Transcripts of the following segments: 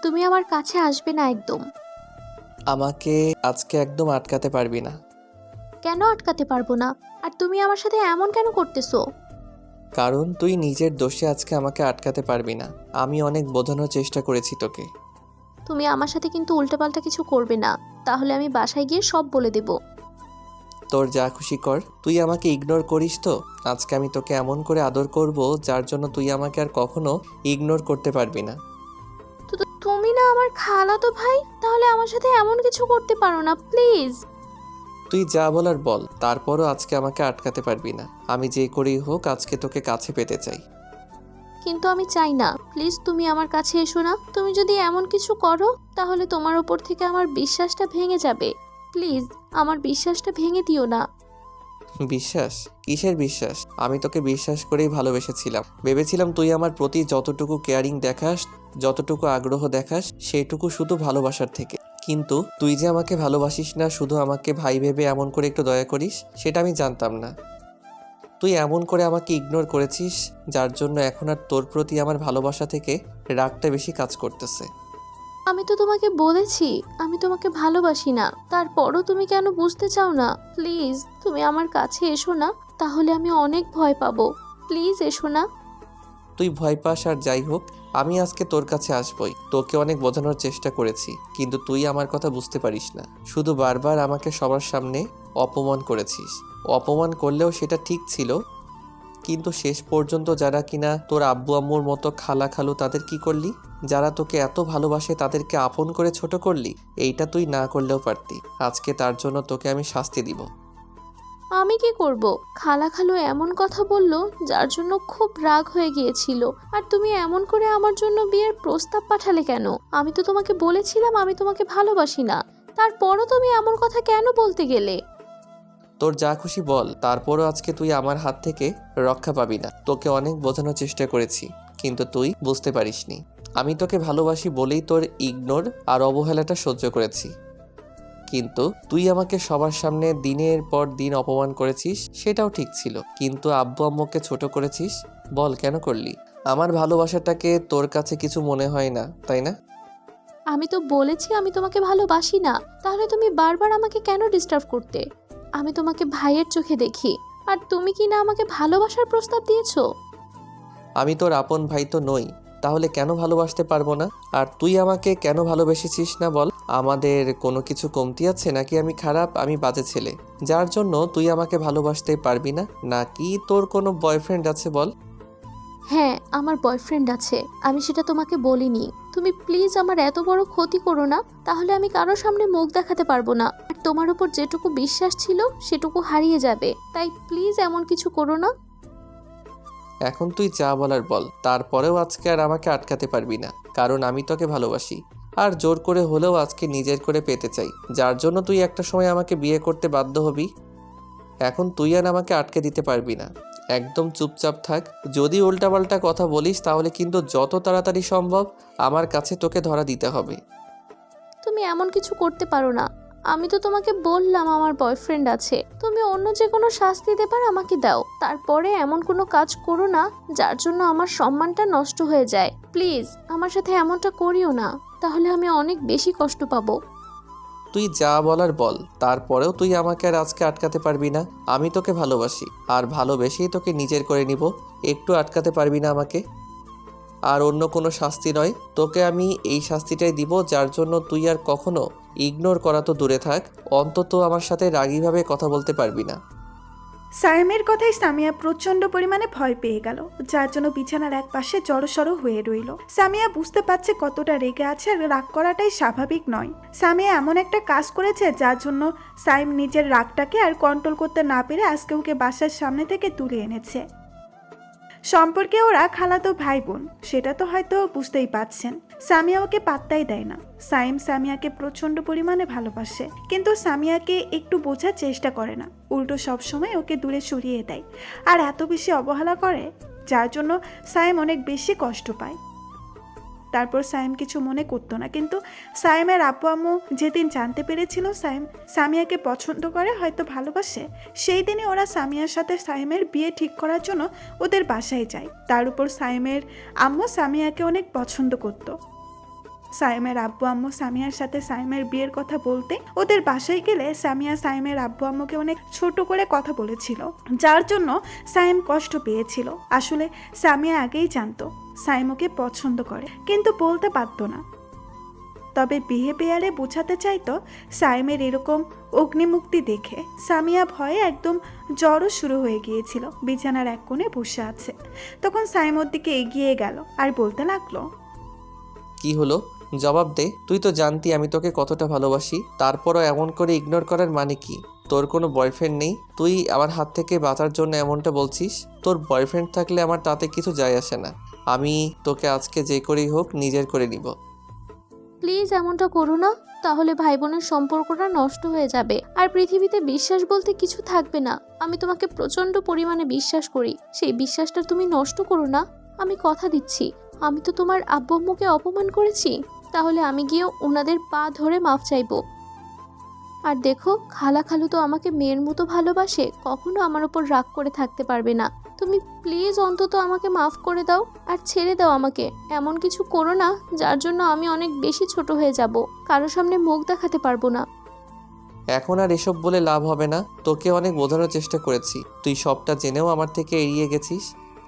তুমি আমার কাছে আসবে না একদম। আমাকে আজকে একদম আটকাতে পারবি না। কেন আটকাতে পারবো না? আর তুমি আমার সাথে এমন কেন করতেছো? কারণ তুই নিজের দোষে আজকে আমাকে আটকাতে পারবি না। আমি অনেক বোঝানোর চেষ্টা করেছি তোকে। তুমি আমার সাথে কিন্তু উল্টোপাল্টা কিছু করবে না, তাহলে আমি বাসায় গিয়ে সব বলে দেব। তোর যা খুশি কর, তুই আমাকে ইগনোর করিস তো। আজকে আমি তোকে এমন করে আদর করব যার জন্য তুই আমাকে আর কখনো ইগনোর করতে পারবি না। তো তুমি না আমার খালাতো ভাই, তাহলে আমার সাথে এমন কিছু করতে পারো না প্লিজ। তুই যা বলার বল, তারপরও আজকে আমাকে আটকাতে পারবি না। আমি যে করেই হোক আজকে তোকে কাছে পেতে চাই। কিন্তু আমি চাই না, প্লিজ তুমি আমার কাছে এসো না। তুমি যদি এমন কিছু করো তাহলে তোমার ওপর থেকে আমার বিশ্বাসটা ভেঙে যাবে। প্লিজ আমার বিশ্বাসটা ভেঙে দিও না। বিশ্বাস? কিসের বিশ্বাস? আমি তোকে বিশ্বাস করেই ভালোবেসেছিলাম। ভেবেছিলাম তুই আমার প্রতি যতটুকু কেয়ারিং দেখাস, যতটুকু আগ্রহ দেখাস, সেটুকু শুধু ভালোবাসার থেকে। কিন্তু তুই যে আমাকে ভালোবাসিস না, শুধু আমাকে ভাই ভেবে এমন করে একটু দয়া করিস, সেটা আমি জানতাম না। তুই এমন করে আমাকে ইগনোর করেছিস, যার জন্য এখন আর তোর প্রতি আমার ভালোবাসা থেকে রাগটা বেশি কাজ করতেছে। আমি তো তোমাকে বলেছি আমি তোমাকে ভালোবাসি না, তারপরও তুমি কেন বুঝতে চাও না? প্লিজ তুমি আমার কাছে এসো না, তাহলে আমি অনেক ভয় পাবো। প্লিজ এসো না। তুই ভয় পাস আর যাই হোক, আমি আজকে তোর কাছে আসবই। তোকে অনেক বোঝানোর চেষ্টা করেছি, কিন্তু তুই আমার কথা বুঝতে পারিস না। শুধু বারবার আমাকে সবার সামনে অপমান করেছিস। অপমান করলেও সেটা ঠিক ছিল, কিন্তু শেষ পর্যন্ত যারা কিনা তোর আব্বু আম্মুর মতো খালা খালু, তাদের কি করলি? যারা তোকে এত ভালোবাসে তাদেরকে আপন করে ছোট করলি। এইটা তুই না করলেও পারতি। আজকে তার জন্য তোকে আমি শাস্তি দিব। আমি কি করব? খালা খালু এমন কথা বলল যার জন্য খুব রাগ হয়ে গিয়েছিল। আর তুমি এমন করে আমার জন্য বিয়ের প্রস্তাব পাঠালে কেন? আমি তো তোমাকে বলেছিলাম আমি তোমাকে ভালোবাসি না, তারপরও তুমি এমন কথা কেন বলতে গেলে? তোর যা খুশি বল, তারপরও আজকে তুই আমার হাত থেকে রক্ষা পাবি না। তোকে অনেক বোঝানোর চেষ্টা করেছি, কিন্তু তুই বুঝতে পারিসনি। আমি তোকে ভালোবাসি বলেই তোর ইগনোর আর অবহেলাটা সহ্য করেছি। কিন্তু তুই আমাকে সবার সামনে দিনের পর দিন অপমান করেছিস, সেটাও ঠিক ছিল। কিন্তু আব্বু আম্মুকে ছোট করেছিস। বল কেন করলি? আমার ভালোবাসাটাকে তোর কাছে কিছু মনে হয় না, তাই না? আমি তো বলেছি আমি তোমাকে ভালোবাসি না, তাহলে তুমি বারবার আমাকে কেন ডিস্টার্ব করতে? আমি তোমাকে ভাইয়ের চোখে দেখি, আর তুমি কি না আমাকে ভালোবাসার প্রস্তাব দিয়েছো? আমি তোর আপন ভাই তো নই, তাহলে কেন ভালোবাসতে পারবো না? আর তুই আমাকে কেন ভালোবেসেছিস না বল? আমাদের কোনো কিছু কমতি আছে নাকি? আমি খারাপ, আমি বাজে ছেলে যার জন্য তুই আমাকে ভালোবাসতে পারবি না? নাকি তোর কোনো বয়ফ্রেন্ড আছে বল? হ্যাঁ, আমার বয়ফ্রেন্ড আছে, আমি সেটা তোমাকে বলিনি। তুমি প্লিজ আমার এত বড় ক্ষতি করো না, তাহলে আমি কারোর সামনে মুখ দেখাতে পারবো না। আর তোমার উপর যেটুকু বিশ্বাস ছিল সেটুকু হারিয়ে যাবে, তাই প্লিজ এমন কিছু করো না। এখন তুই যা বলার বল, তারপরেও আজকে আর আমাকে আটকাতে পারবি না, কারণ আমি তোকে ভালোবাসি। আর জোর করে হলেও আজকে নিজের করে পেতে চাই, যার জন্য তুই একটা সময় আমাকে বিয়ে করতে বাধ্য হবি। এখন তুই আর আমাকে আটকে দিতে পারবি না। একদম চুপচাপ থাক। যদি উল্টাপাল্টা কথা বলিস তাহলে কিন্তু যত তাড়াতাড়ি সম্ভব আমার কাছে তোকে ধরা দিতে হবে। তুমি এমন কিছু করতে পারো না। আমি তো তোমাকে বললাম আমার বয়ফ্রেন্ড আছে, তুমি অন্য যে কোনো শাস্তি দেবার আমাকে দাও, তারপরে এমন কোনো কাজ করো না যার জন্য আমার সম্মানটা নষ্ট হয়ে যায়। প্লিজ আমার সাথে এমনটা করিও না, তাহলে আমি অনেক বেশি কষ্ট পাবো। তুই যা বলার বল, তারপরেও তুই আমাকে আর আজকে আটকাতে পারবি না। আমি তোকে ভালোবাসি, আর ভালোবেসেই তোকে নিজের করে নিব। একটু আটকাতে পারবি না আমাকে। আর অন্য কোনো শাস্তি নয়, তোকে আমি এই শাস্তিটাই দিব, যার জন্য তুই আর কখনো ইগনোর করা তো দূরে থাক, অন্তত আমার সাথে রাগীভাবে কথা বলতে পারবি না। সায়েমের কথায় সামিয়া প্রচণ্ড পরিমাণে ভয় পেয়ে গেল, যার জন্য বিছানার এক পাশে জড়সড় হয়ে রইল। সামিয়া বুঝতে পারছে কতটা রেগে আছে, আর রাগ করাটাই স্বাভাবিক নয়। সামিয়া এমন একটা কাজ করেছে যার জন্য সাইম নিজের রাগটাকে আর কন্ট্রোল করতে না পেরে আজকে ওকে বাসার সামনে থেকে তুলে এনেছে। সম্পর্কে ওরা খালাতো ভাই বোন, সেটা তো হয়তো বুঝতেই পারছেন। সামিয়া ওকে পাত্তাই দেয় না। সাইম সামিয়াকে প্রচন্ড পরিমাণে ভালোবাসে, কিন্তু সামিয়াকে একটু বোঝার চেষ্টা করে না, উল্টো সবসময় ওকে দূরে সরিয়ে দেয় আর এত বেশি অবহেলা করে, যার জন্য সাইম অনেক বেশি কষ্ট পায়। তারপর সাইম কিছু মনে করতো না, কিন্তু সাইমের আব্বু আম্মু যেদিন জানতে পেরেছিল সাইম সামিয়াকে পছন্দ করে, হয়তো ভালোবাসে, সেই দিনই ওরা সামিয়ার সাথে সাইমের বিয়ে ঠিক করার জন্য ওদের বাসায় যায়। তার উপর সাইমের আম্মু সামিয়াকে অনেক পছন্দ করত। সাইমের আব্বু আম্মু সামিয়ার সাথে সাইমের বিয়ের কথা বলতে ওদের বাসায় গেলে সামিয়া সাইমের আব্বু আম্মুকে অনেক ছোট করে কথা বলেছিল, যার জন্য সাইম কষ্ট পেয়েছিল। আসলে সামিয়া আগেই জানতো সাইম ওকে পছন্দ করে, কিন্তু বলতে পারত না। তবে বিহেভিয়ারে বোঝাতে চাইতো সাইমের এরকম অগ্নিমুক্তি দেখে। সামিয়া ভয়ে একদম জ্বরও শুরু হয়ে গিয়েছিল, বিছানার এক কোণে বসে আছে। তখন সাইম ওর দিকে এগিয়ে গেল আর বলতে লাগলো, কি হলো? জবাব দে। তুই তো জানতি আমি তোকে কতটা ভালোবাসি, তারপরও এমন করে ইগনোর করার মানে কি? তোর কোনো বয়ফ্রেন্ড নেই, তুই আমার হাত থেকে বাঁচার জন্য এমনটা বলছিস? তোর বয়ফ্রেন্ড থাকলে আমার তাতে কিছু যায় আসে না। আমি তোকে আজকে যে করেই হোক নিজের করে নিব। প্লিজ এমনটা করো না, তাহলে ভাই বোনের সম্পর্কটা নষ্ট হয়ে যাবে আর পৃথিবীতে বিশ্বাস বলতে কিছু থাকবে না। আমি তোমাকে প্রচণ্ড পরিমাণে বিশ্বাস করি, সেই বিশ্বাসটা তুমি নষ্ট করো না। আমি কথা দিচ্ছি, আমি তো তোমার আব্বু আম্মুকে অপমান করেছি, তাহলে আমি গিয়ে ওনাদের পা ধরে মাফ চাইবো। আর দেখো, খালা খালু তো আমাকে মেয়ের মতো ভালোবাসে, কখনো আমার উপর রাগ করে থাকতে পারবে না। তুমি প্লিজ অন্তত আমাকে মাফ করে দাও আর ছেড়ে দাও আমাকে। এমন কিছু করো না যার জন্য আমি অনেক বেশি ছোট হয়ে যাব, কারো সামনে মুখ দেখাতে পারবো না। এখন আর এসব বলে লাভ হবে না। তোকে অনেক বোঝানোর চেষ্টা করেছি, তুই সবটা জেনেও আমার থেকে এড়িয়ে গেছিস।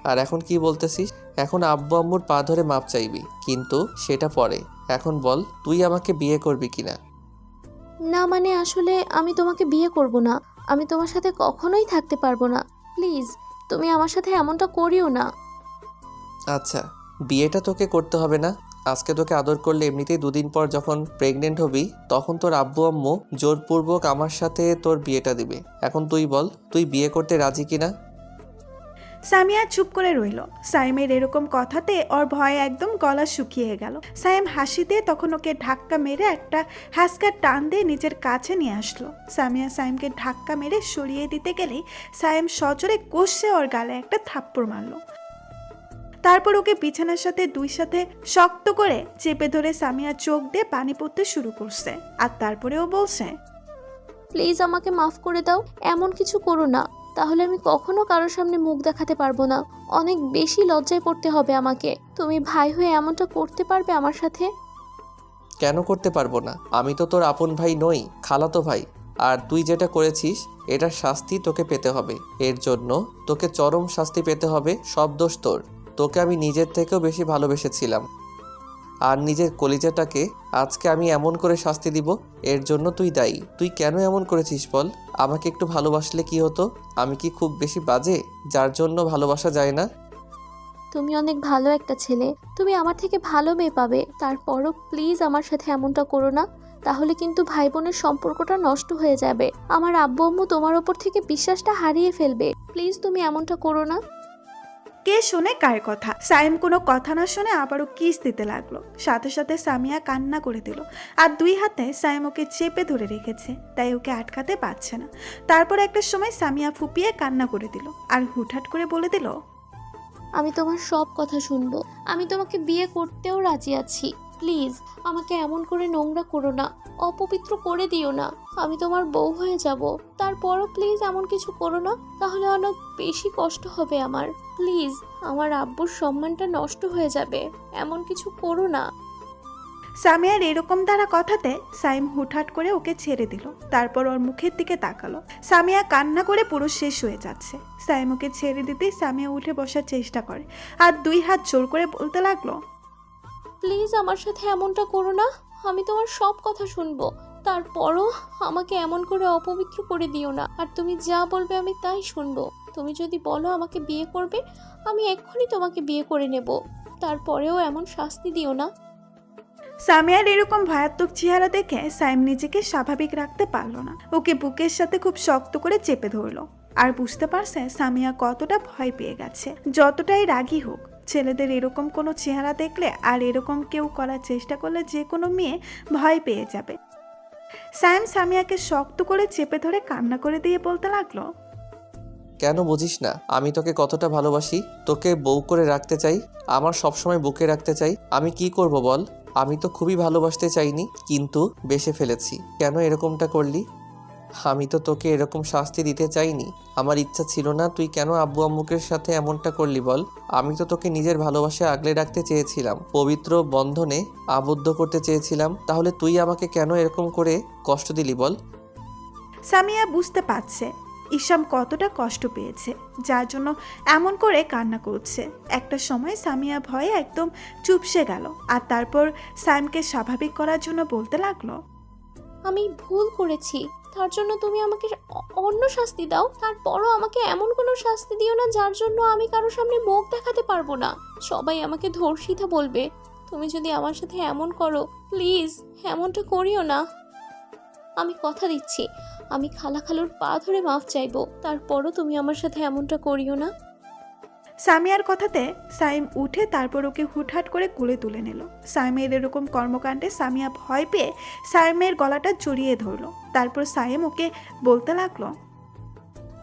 আর এখন কি বলতেছিস? এখন আব্বু আম্মুর পা ধরে মাপ চাইবি, কিন্তু সেটা পরে। এখন বল, তুই আমাকে বিয়ে করবি কিনা? না মানে আসলে আমি তোমাকে বিয়ে করব না, আমি তোমার সাথে কখনোই থাকতে পারবো না। প্লিজ তুমি আমার সাথে এমনটা করিও না। আচ্ছা, বিয়েটা তোকে করতে হবে না। আজকে তোকে আদর করলে এমনিতেই 2 দিন পর যখন প্রেগনেন্ট হবি তখন তোর আব্বু আম্মু জোরপূর্বক আমার সাথে তোর বিয়েটা দিবে। এখন তুই বল, তুই বিয়ে করতে রাজি কিনা? সামিয়া চুপ করে রইল। সাইমের এরকম কথাতে ওর ভয়ে একদম গলা শুকিয়ে গেল। সাইম হাসি দিয়ে তখন ওকে ধাক্কা মেরে একটা হ্যাসকার টান দিয়ে নিজের কাছে নিয়ে আসলো। সামিয়া সাইমকে ধাক্কা মেরে সরিয়ে দিতে গেলেই সাইম সজোরে কষে ওর গালে একটা থাপ্পড় মারলো। তারপর ওকে বিছানার সাথে দুই সাথে শক্ত করে চেপে ধরে সামিয়া চোখ দিয়ে পানি পড়তে শুরু করছে। আর তারপরে ও বলছে, প্লিজ আমাকে মাফ করে দাও, এমন কিছু করো না, তাহলে আমি কখনো কারোর সামনে মুখ দেখাতে পারবো না। অনেক বেশি লজ্জায় পড়তে হবে আমাকে। তুমি ভাই হয়ে এমনটা করতে পারবে আমার সাথে? কেন করতে পারবো না? আমি তো তোর আপন ভাই নই, খালাতো ভাই। আর তুই যেটা করেছিস এটার শাস্তি তোকে পেতে হবে। এর জন্য তোকে চরম শাস্তি পেতে হবে। সব দোষ তোর। তোকে আমি নিজের থেকেও বেশি ভালোবেসেছিলাম, আর নিজের কলিজাটাকে আজকে আমি এমন করে শাস্তি দিব, এর জন্য তুই দায়ী। তুই কেন এমন করেছিস বল? আমাকে একটু ভালোবাসলে কি হতো? আমি কি খুব বেশি বাজে যার জন্য ভালোবাসা যায় না? তুমি অনেক ভালো একটা ছেলে, তুমি আমার থেকে ভালো মেয়ে পাবে। তারপরও প্লিজ আমার সাথে এমনটা করো না, তাহলে কিন্তু ভাই বোনের সম্পর্কটা নষ্ট হয়ে যাবে। আমার আব্বু আম্মু তোমার ওপর থেকে বিশ্বাসটা হারিয়ে ফেলবে। প্লিজ তুমি এমনটা করো না। কে শোনে কার কথা? সাইম কোনো কথা না শুনে আবারও কিস দিতে লাগলো। সাথে সাথে সামিয়া কান্না করে দিল, আর দুই হাতে সাইম ওকে চেপে ধরে রেখেছে, তাই ওকে আটকাতে পারছে না। তারপর একটা সময় সামিয়া ফুপিয়ে কান্না করে দিল আর হুটহাট করে বলে দিল, আমি তোমার সব কথা শুনবো, আমি তোমাকে বিয়ে করতেও রাজি আছি। প্লিজ আমাকে এমন করে নোংরা করো না, অপবিত্র করে দিও না। আমি তোমার বউ হয়ে যাব, তারপরও প্লিজ এমন কিছু করো না, তাহলে অনেক বেশি কষ্ট হবে আমার। প্লিজ, আমার আব্বুর সম্মানটা নষ্ট হয়ে যাবে, এমন কিছু করো না। সামিয়ার এরকম দ্বারা কথাতে সাইম হুটহাট করে ওকে ছেড়ে দিল। তারপর ওর মুখের দিকে তাকালো। সামিয়া কান্না করে পুরো শেষ হয়ে যাচ্ছে। সাইম ওকে ছেড়ে দিতেই সামিয়া উঠে বসার চেষ্টা করে আর দুই হাত জোর করে বলতে লাগলো, প্লিজ আমার সাথে এমনটা করো না, আমি তোমার সব কথা শুনবো, তারপরও আমাকে এমন করে অপবিত্র করে দিও না। আর তুমি যা বলবে আমি তাই শুনবো। তুমি যদি বলো আমাকে বিয়ে করবে, আমি এক্ষুনি তোমাকে বিয়ে করে নেব, তারপরেও এমন শাস্তি দিও না। সামিয়ার এরকম ভয়াত্মক চেহারা দেখে সাইম নিজেকে স্বাভাবিক রাখতে পারলো না। ওকে বুকের সাথে খুব শক্ত করে চেপে ধরলো আর বুঝতে পারছে সামিয়া কতটা ভয় পেয়ে গেছে। যতটাই রাগী হোক, ছেলেদের এরকম কোনো চেহারা দেখলে আর এরকম কেউ করার চেষ্টা করলে যে কোনো মেয়ে ভয় পেয়ে যাবে। সাইম সামিয়াকে শক্ত করে চেপে ধরে কান্না করে দিয়ে বলতে লাগলো, কেন বুঝিস না আমি তোকে কতটা ভালোবাসি? তোকে বউ করে রাখতে চাই, আমার সবসময় বুকে রাখতে চাই। আমি কি করব বল? আমি তো খুবই ভালোবাসতে চাইনি, কিন্তু বেসে ফেলেছি। কেন এরকমটা করলি? আমি তো তোকে এরকম শাস্তি দিতে চাইনি। আমার ইচ্ছা ছিল না। তুই কেন আব্বু আম্মুকের সাথে এমনটা করলি বল? আমি তো তোকে নিজের ভালোবাসায় আগলে রাখতে চেয়েছিলাম, পবিত্র বন্ধনে আবদ্ধ করতে চেয়েছিলাম। তাহলে তুই আমাকে কেন এরকম করে কষ্ট দিলি বল? সামিয়া বুঝতে পারছে ইসাম কতটা কষ্ট পেয়েছে, যার জন্য এমন করে কান্না করছে। একটা সময় সামিয়া ভয়ে একদম চুপসে গেল, আর তারপর সাইমকে স্বাভাবিক করার জন্য বলতে লাগলো, আমি ভুল করেছি, তার জন্য তুমি আমাকে অন্য শাস্তি দাও। তারপরও আমাকে এমন কোনো শাস্তি দিও না যার জন্য আমি কারোর সামনে মুখ দেখাতে পারবো না। সবাই আমাকে ধর্ষিতা বলবে। তুমি যদি আমার সাথে এমন করো, প্লিজ এমনটা করিও না। আমি কথা দিচ্ছি, আমি খালার পা ধরে মাফ চাইবো, তারপরও তুমি আমার সাথে এমনটা করিও না। সামিয়ার কথাতে সাইম উঠে তারপর ওকে হুটহাট করে কোলে তুলে নিল। সাইমের এরকম কর্মকাণ্ডে সামিয়া ভয় পেয়ে সাইমের গলাটা জড়িয়ে ধরলো। তারপর সাইম ওকে বলতে লাগলো,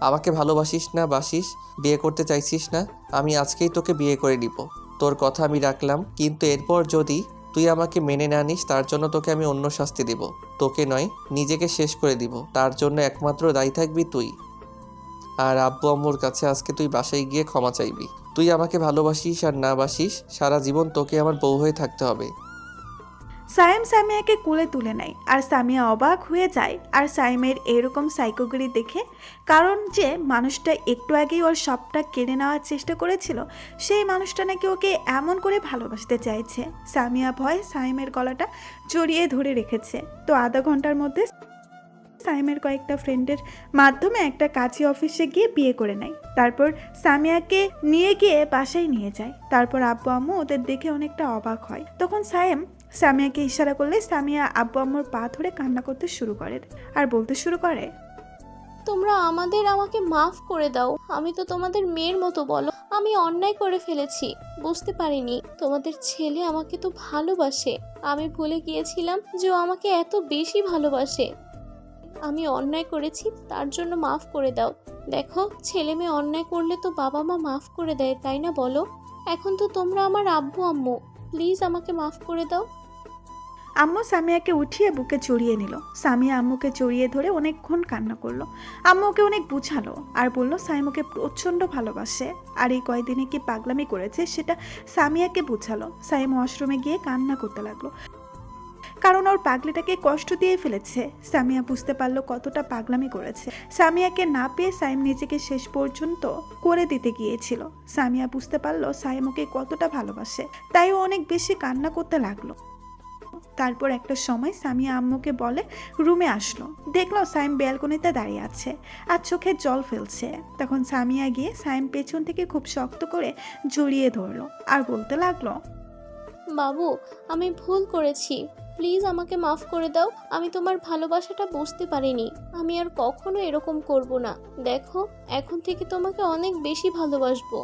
আমাকে ভালোবাসিস না বাসিস, বিয়ে করতে চাইছিস না, আমি আজকেই তোকে বিয়ে করে নিব। তোর কথা আমি রাখলাম, কিন্তু এরপর যদি তুই আমাকে মেনে না নিস তার জন্য তোকে আমি অন্য শাস্তি দিব। তোকে নয়, নিজেকে শেষ করে দিব। তার জন্য একমাত্র দায়ী থাকবি তুই। আর আব্বু আম্মুর কাছে আজকে তুই বাসায় গিয়ে ক্ষমা চাইবি। তুই আমাকে ভালোবাসিস আর না বাসিস, সারা জীবন তোকে আমার বউ হয়ে থাকতে হবে। সাইম সামিয়াকে কোলে তুলে নেয়, আর সামিয়া অবাক হয়ে যায় আর সাইমের এরকম সাইকোগিরি দেখে। কারণ যে মানুষটা একটু আগেই ওর সবটা কেড়ে নেওয়ার চেষ্টা করেছিল, সেই মানুষটা নাকি ওকে এমন করে ভালোবাসতে চাইছে। সামিয়া ভয় সাইমের গলাটা জড়িয়ে ধরে রেখেছে। তো আধা ঘন্টার মধ্যে সাইমের কয়েকটা ফ্রেন্ডের মাধ্যমে একটা কাছে অফিসে গিয়ে বিয়ে করে নেয়। তারপর সামিয়াকে নিয়ে গিয়ে বাসায় নিয়ে যায়। তারপর আব্বু আম্মু ওদের দেখে অনেকটা অবাক হয়। তখন সাইম সামিয়াকে ইশারা করলে সামিয়া আব্বু আম্মুর পা ধরে কান্না করতে শুরু করে আর বলতে শুরু করে, তোমরা আমাকে মাফ করে দাও। আমি তো তোমাদের মেয়ের মতো, বলো আমি অন্যায় করে ফেলেছি, বুঝতে পারিনি তোমাদের ছেলে আমাকে তো ভালোবাসে। আমি ভুলে গিয়েছিলাম যে ও আমাকে এত বেশি ভালোবাসে। আমি অন্যায় করেছি, তার জন্য মাফ করে দাও। দেখো, ছেলে মেয়ে অন্যায় করলে তো বাবা মা মাফ করে দেয়, তাই না বলো? এখন তো তোমরা আমার আব্বু আম্মু, প্লিজ আমাকে মাফ করে দাও। আম্মু সামিয়াকে উঠিয়ে বুকে জড়িয়ে নিল। সামিয়া আম্মুকে জড়িয়ে ধরে অনেকক্ষণ কান্না করলো। আম্মু ওকে অনেক বুঝালো আর বলল সাইম ওকে প্রচণ্ড ভালোবাসে, আর এই কয়দিনে কি পাগলামি করেছে সেটা সামিয়াকে বুঝালো। সাইম ওয়াশরুমে গিয়ে কান্না করতে লাগলো, কারণ ওর পাগলিটাকে কষ্ট দিয়ে ফেলেছে। সামিয়া বুঝতে পারলো কতটা পাগলামি করেছে। সামিয়াকে না পেয়ে সাইম নিজেকে শেষ পর্যন্ত করে দিতে গিয়েছিল। সামিয়া বুঝতে পারলো সাইম ওকে কতটা ভালোবাসে, তাই ও অনেক বেশি কান্না করতে লাগলো। তারপর একটা সময় সামিয়া আম্মুকে বলে রুমে আসলো। দেখলো সাইম ব্যালকনিতে দাঁড়িয়ে আছে আর চোখে জল ফেলছে। তখন সামিয়া গিয়ে সাইম পেছন থেকে খুব শক্ত করে জড়িয়ে ধরলো আর বলতে লাগলো, বাবু, আমি ভুল করেছি, প্লিজ আমাকে মাফ করে দাও। আমি তোমার ভালোবাসাটা বুঝতে পারিনি। আমি আর কখনো এরকম করব না। দেখো, এখন থেকে তোমাকে অনেক বেশি ভালোবাসবো।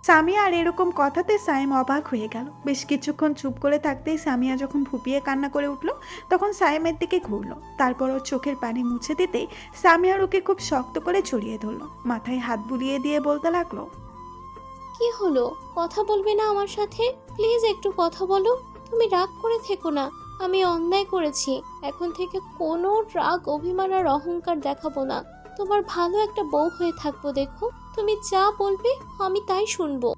সামিয়া আর এরকম কথাতে সাইম অবাক হয়ে গেল। বেশ কিছুক্ষণ চুপ করে থাকতেই সামিয়া যখন ফুপিয়ে কান্না করে উঠল, তখন সাইমের দিকে ঘুরলো। তারপর ওর চোখের পানি মুছে দিতেই সামিয়ার ওকে খুব শক্ত করে জড়িয়ে ধরলো, মাথায় হাত বুলিয়ে দিয়ে বলতে লাগলো, কি হলো? কথা বলবে না আমার সাথে? প্লিজ একটু কথা বলো। তুমি রাগ করে থেকো না, আমি অন্যায় করেছি। এখন থেকে কোনো রাগ, অভিমান আর অহংকার দেখাবো না। তোমার ভালো একটা বউ হয়ে থাকবো। দেখো, তুমি যা বলবে আমি তাই শুনবো।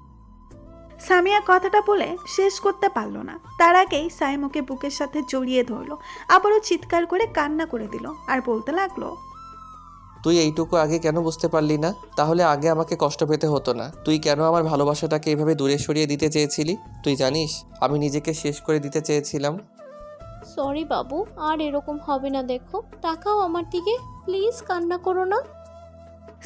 সামিয়া কথাটা বলে শেষ করতে পারলো না, তার আগেই সাইম ওকে বুকের সাথে জড়িয়ে ধরলো, আবারও চিৎকার করে কান্না করে দিল আর বলতে লাগলো, তুই এইটুকু আগে কেন বুঝতে পারলি না? তাহলে আগে আমাকে কষ্ট পেতে হতো না। তুই কেন আমার ভালোবাসাটাকে এভাবে দূরে সরিয়ে দিতে চেয়েছিলি? তুই জানিস আমি নিজেকে শেষ করে দিতে চেয়েছিলাম। সরি বাবু, আর এরকম হবে না। দেখো, তাকাও আমার দিকে, প্লিজ কান্না করো না।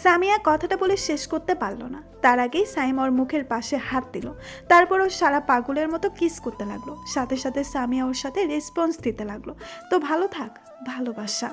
সামিয়া কথাটা বলে শেষ করতে পারলো না, তার আগেই সাইম ওর মুখের পাশে হাত দিল। তারপর ও সারা পাগলের মতো কিস করতে লাগলো। সাথে সাথে সামিয়া ওর সাথে রেসপন্স দিতে লাগলো, তো ভালো থাক, ভালোবাসা।